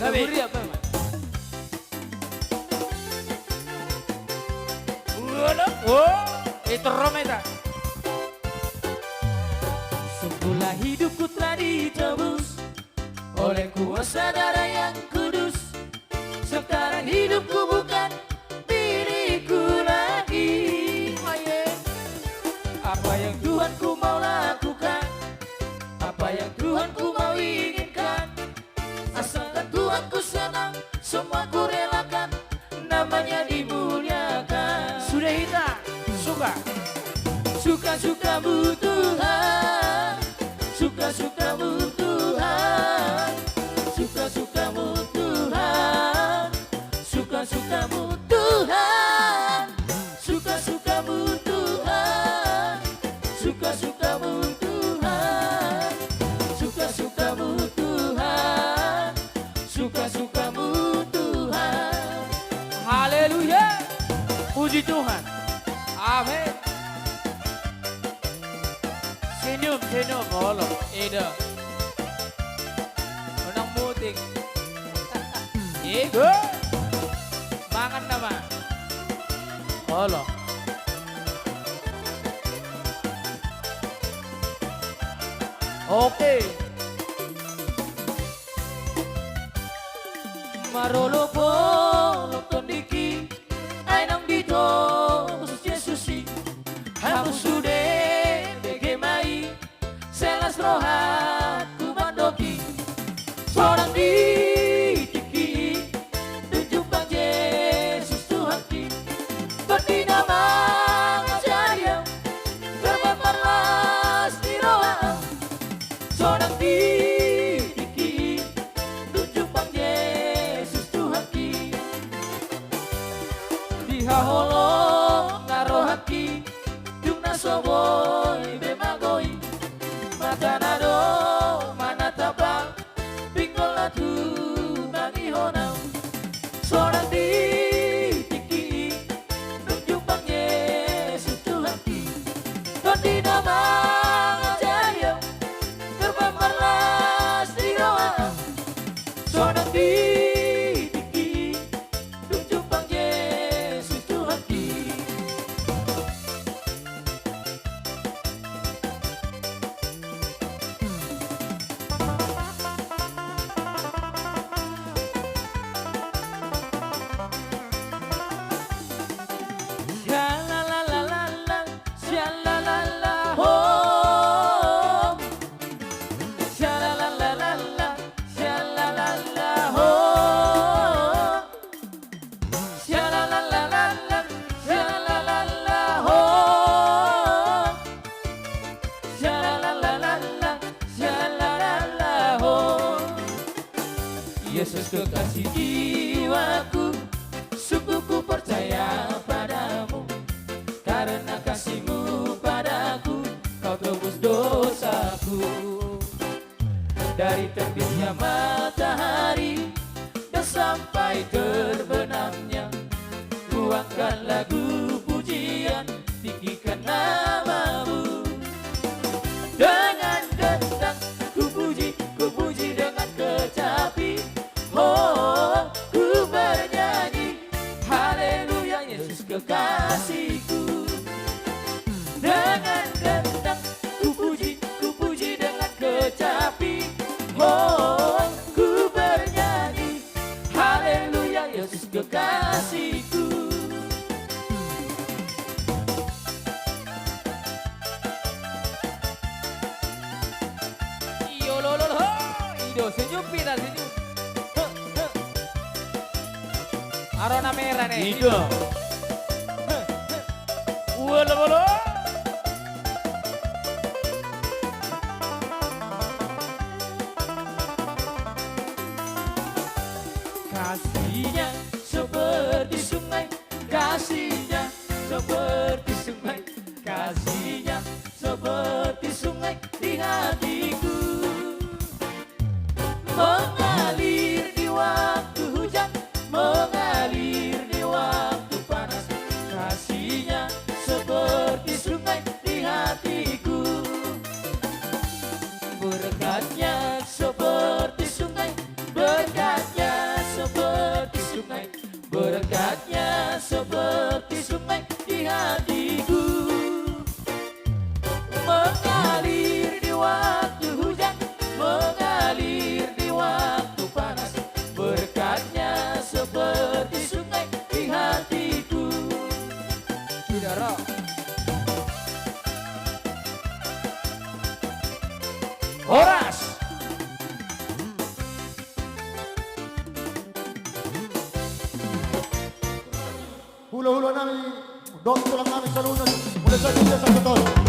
Keburi apa? Oh, itu Rometa. Sungguhlah hidupku telah ditebus oleh kuasa darah yang kudus. Sekarang hidupku bukan diriku lagi. Apa yang Tuhanku mau lakukan, apa yang Tuhanku mau inginkan, asalkan Tuhanku senang, semua ku relakan, namanya dimuliakan. Sudah kita suka. Suka-sukamu Tuhan, suka-sukamu Tuhan, suka-sukamu Tuhan, suka-sukamu Tuhan, suka-sukamu Tuhan, suka-sukamu Tuhan, suka-sukamu Tuhan, suka-sukamu Tuhan. Haleluya. Puji Tuhan. Amin. Senyum, senyum, halo. Ida. Menang muting. Ego. Mangan nama. Halo. Oke. Marolo po lokondiki ainang dito Yesusi hamu sude begemai selas rohat kumandoki seorang di tiki tunjuk bang Yesus Tuhan ki berdinama ngajaya terbamarlas di roa seorang di Haholo ngarohaki Jungna soboy bemagoi Matanado manatabang Bingol na tu mangihonau Seorang di tiki Nunjuk bang Yesus Tuhan ki Don di nama ngajaya Terbamarlas di roa Seorang di Yesus kekasih jiwaku, sukuku percaya padamu. Karena kasih-Mu padaku, Kau tebus dosaku. Dari terbitnya matahari dan sampai terbenamnya, ku angkat lagu pujian, tinggikan nama-Mu. Dengan gendang ku puji dengan kecapi. Oh, ku bernyanyi, haleluya Yesus kekasihku. Dengan gendang ku puji dengan kecapi. Oh, ku bernyanyi, haleluya Yesus kekasihku. Iyo lolo, ido senyum pita senyum. Arona merah nih. Ido. Wala wala. Kasihnya seperti sungai, kasihnya seperti sungai, kasihnya seperti sungai di hatiku. Mengalir di waktu hujan, mengalir di waktu panas, kasihnya seperti sungai. Desa-desa satu tahun.